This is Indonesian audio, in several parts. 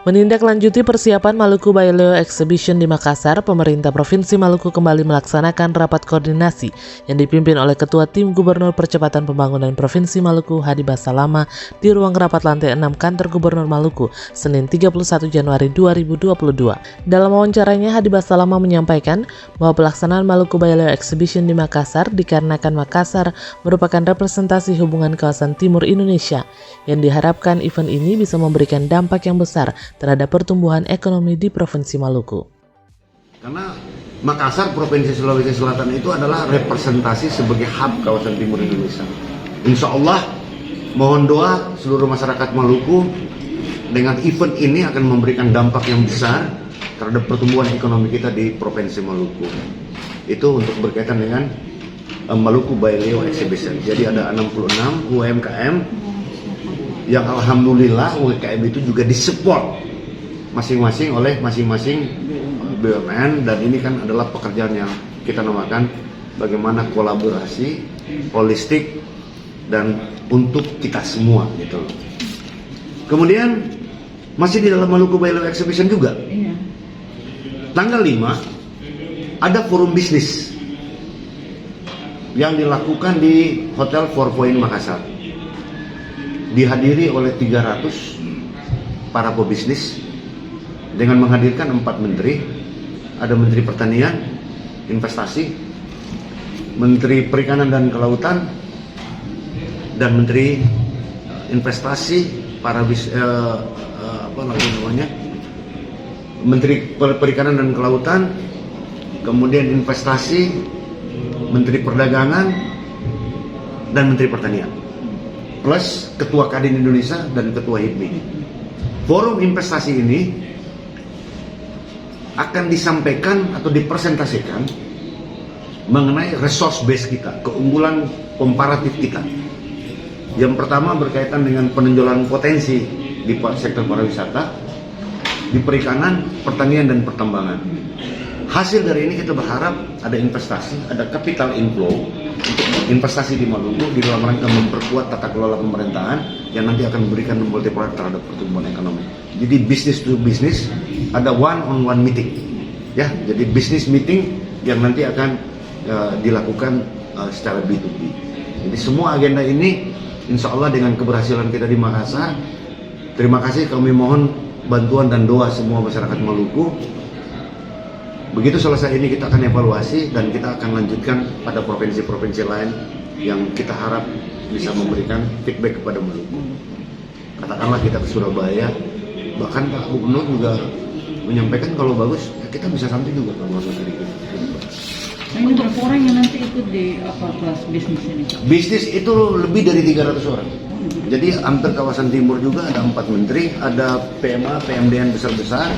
Menindaklanjuti persiapan Maluku Baileo Exhibition di Makassar, pemerintah Provinsi Maluku kembali melaksanakan rapat koordinasi yang dipimpin oleh Ketua Tim Gubernur Percepatan Pembangunan Provinsi Maluku Hadi Basalama di ruang rapat lantai 6 Kantor Gubernur Maluku, Senin 31 Januari 2022. Dalam wawancaranya, Hadi Basalama menyampaikan bahwa pelaksanaan Maluku Baileo Exhibition di Makassar dikarenakan Makassar merupakan representasi hubungan kawasan timur Indonesia, yang diharapkan event ini bisa memberikan dampak yang besar terhadap pertumbuhan ekonomi di Provinsi Maluku. Karena Makassar, Provinsi Sulawesi Selatan itu adalah representasi sebagai hub kawasan timur Indonesia. Insya Allah, mohon doa seluruh masyarakat Maluku dengan event ini akan memberikan dampak yang besar terhadap pertumbuhan ekonomi kita di Provinsi Maluku. Itu untuk berkaitan dengan Maluku Baileo Exhibition. Jadi ada 66 UMKM yang alhamdulillah UMKM itu juga disupport masing-masing oleh masing-masing BUMN, dan ini kan adalah pekerjaan yang kita namakan bagaimana kolaborasi holistik dan untuk kita semua gitu. Kemudian masih di dalam Maluku Baileo Exhibition juga, tanggal 5 ada forum bisnis yang dilakukan di Hotel Four Point Makassar. Dihadiri oleh 300 para pebisnis dengan menghadirkan 4 menteri. Ada Menteri Pertanian, Investasi, Menteri Perikanan dan Kelautan, dan Menteri Investasi Menteri Perikanan dan Kelautan, kemudian Investasi, Menteri Perdagangan, dan Menteri Pertanian, plus Ketua Kadin Indonesia dan Ketua HIPMI. Forum investasi ini akan disampaikan atau dipresentasikan mengenai resource base kita, keunggulan komparatif kita. Yang pertama berkaitan dengan penonjolan potensi di sektor pariwisata, di perikanan, pertanian, dan pertambangan. Hasil dari ini kita berharap ada investasi, ada capital inflow, investasi di Maluku di dalam rangka memperkuat tata kelola pemerintahan yang nanti akan memberikan multiplier terhadap pertumbuhan ekonomi. Jadi business to business, ada one-on-one meeting, ya. Jadi business meeting yang nanti akan dilakukan secara B2B. Jadi semua agenda ini, insya Allah dengan keberhasilan kita di Makassar, terima kasih, kami mohon bantuan dan doa semua masyarakat Maluku. Begitu selesai ini kita akan evaluasi dan kita akan lanjutkan pada provinsi-provinsi lain yang kita harap bisa memberikan feedback kepada Maluku. Katakanlah kita ke Surabaya, bahkan Pak Gubernur juga menyampaikan kalau bagus ya kita bisa sampai juga kalau bagus sedikit. Nah, ini berapa orang yang nanti ikut di kelas bisnis ini? Bisnis itu lebih dari 300 orang. Jadi hampir kawasan timur juga ada 4 menteri, ada PMA, PMDN besar-besar.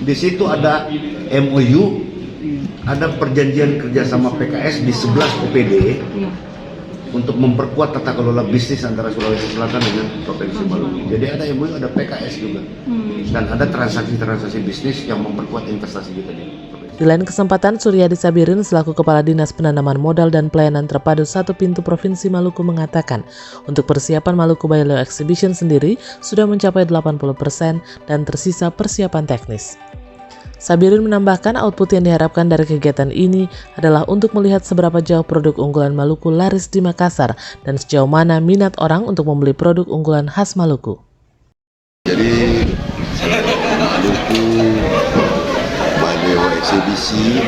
Di situ ada MOU, ada perjanjian kerjasama PKS di 11 OPD untuk memperkuat tata kelola bisnis antara Sulawesi Selatan dengan Provinsi Maluku. Jadi ada MOU, ada PKS juga, dan ada transaksi-transaksi bisnis yang memperkuat investasi kita di provinsi. Di lain kesempatan, Suryadi Sabirin selaku Kepala Dinas Penanaman Modal dan Pelayanan Terpadu 1 Pintu Provinsi Maluku mengatakan, untuk persiapan Maluku Baileo Exhibition sendiri sudah mencapai 80% dan tersisa persiapan teknis. Sabirin menambahkan output yang diharapkan dari kegiatan ini adalah untuk melihat seberapa jauh produk unggulan Maluku laris di Makassar dan sejauh mana minat orang untuk membeli produk unggulan khas Maluku. Jadi Maluku Baileo Eksibisi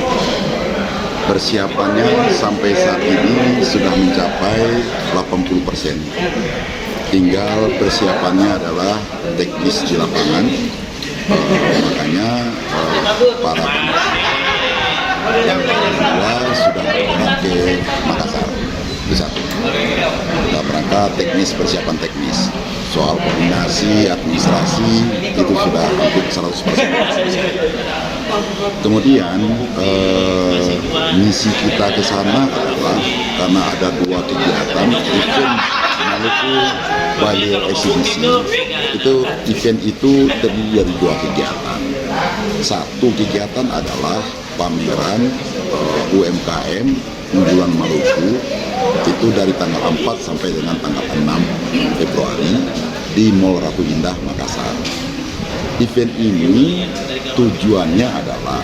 persiapannya sampai saat ini sudah mencapai 80%. Tinggal persiapannya adalah teknis di lapangan. Makanya para yang kedua sudah berangkat ke Makassar di satu dalam rangka teknis, persiapan teknis soal koordinasi administrasi itu sudah hampir 100%. Kemudian misi kita ke sana adalah karena ada 2 kegiatan event Maluku Baileo Exhibition. Itu event itu terdiri dari 2 kegiatan. Satu kegiatan adalah pameran UMKM unggulan Maluku itu dari tanggal 4 sampai dengan tanggal 6 Februari di Mall Ratu Indah, Makassar. event ini tujuannya adalah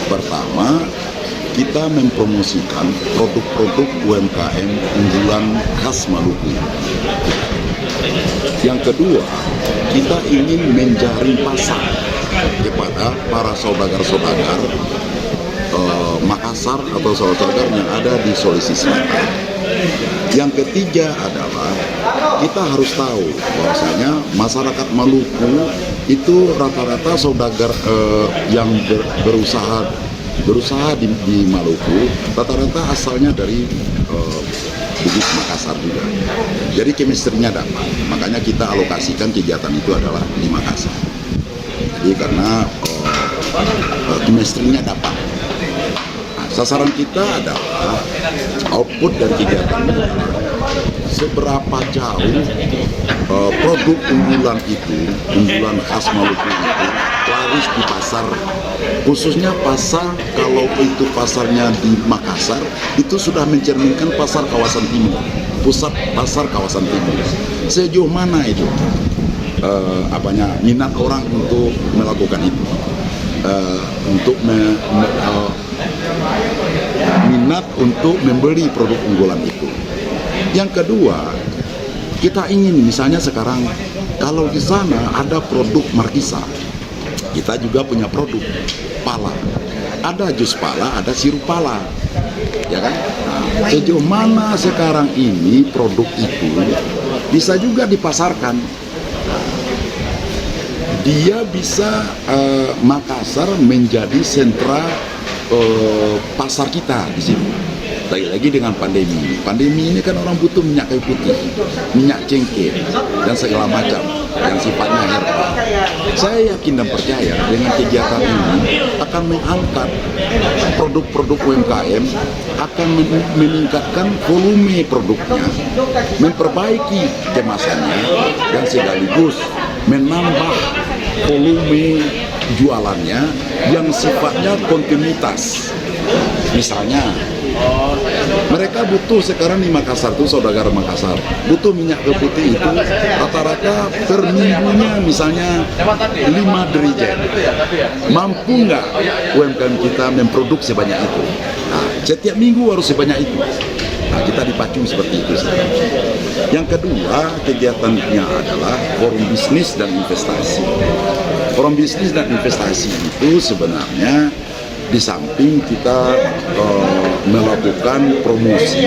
pertama, kita mempromosikan produk-produk UMKM unggulan khas Maluku. Yang kedua, kita ingin menjaring pasar kepada para saudagar-saudagar Makassar atau saudagar yang ada di Sulawesi Selatan. Yang ketiga adalah kita harus tahu bahwasanya masyarakat Maluku itu rata-rata saudagar yang berusaha di Maluku rata-rata asalnya dari Bugis Makassar juga. Jadi chemistry-nya dapat. Makanya kita alokasikan kegiatan itu adalah di Makassar. Jadi karena chemistry-nya dapat. Sasaran kita adalah output dari kegiatan ini adalah seberapa jauh produk unggulan itu, unggulan khas Maluku itu laris di pasar, khususnya pasar kalau itu pasarnya di Makassar itu sudah mencerminkan pasar kawasan timur, pusat pasar kawasan timur. Sejauh mana itu minat orang untuk melakukan itu, minat untuk membeli produk unggulan itu. Yang kedua, kita ingin misalnya sekarang kalau di sana ada produk markisa, kita juga punya produk pala. Ada jus pala, ada sirup pala, ya kan? Nah, sejauh mana sekarang ini produk itu bisa juga dipasarkan. Dia bisa Makassar menjadi sentra pasar kita di sini. Lagi-lagi dengan pandemi. Pandemi ini kan orang butuh minyak kayu putih, minyak cengkeh, dan segala macam yang sifatnya herbal. Saya yakin dan percaya dengan kegiatan ini akan mengangkat produk-produk UMKM, akan meningkatkan volume produknya, memperbaiki kemasannya, dan sekaligus menambah volume jualannya yang sifatnya kontinuitas. Misalnya, mereka butuh sekarang di Makassar tuh, saudagar Makassar butuh minyak kayu putih itu rata-rata per minggunya misalnya 5 derijen. Mampu nggak UMKM kita memproduksi sebanyak itu? Nah, setiap minggu harus sebanyak itu. Nah, kita dipacu seperti itu sekarang. Yang kedua, kegiatannya adalah forum bisnis dan investasi. Forum bisnis dan investasi itu sebenarnya di samping kita melakukan promosi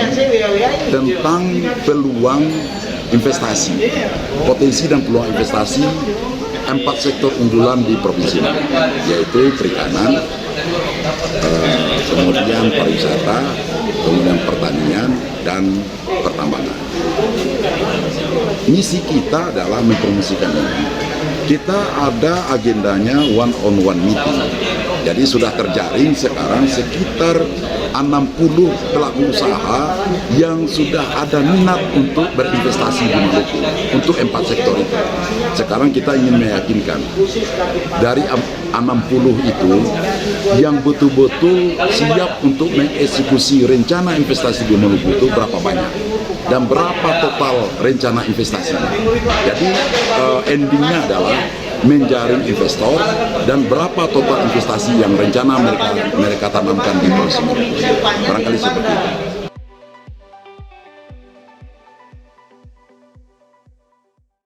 tentang peluang investasi, potensi dan peluang investasi 4 sektor unggulan di provinsi ini, yaitu perikanan, kemudian pariwisata, kemudian pertanian, dan pertambangan. Misi kita adalah mempromosikan ini. Kita ada agendanya one-on-one meeting. Jadi sudah terjaring sekarang sekitar 60 pelaku usaha yang sudah ada minat untuk berinvestasi di Maluku untuk 4 sektor itu. Sekarang kita ingin meyakinkan dari 60 itu yang betul-betul siap untuk mengeksekusi rencana investasi di Maluku itu berapa banyak dan berapa total rencana investasinya. Jadi endingnya adalah menjaring investor dan berapa total investasi yang rencana mereka tanamkan di Maluku. Barangkali seperti itu.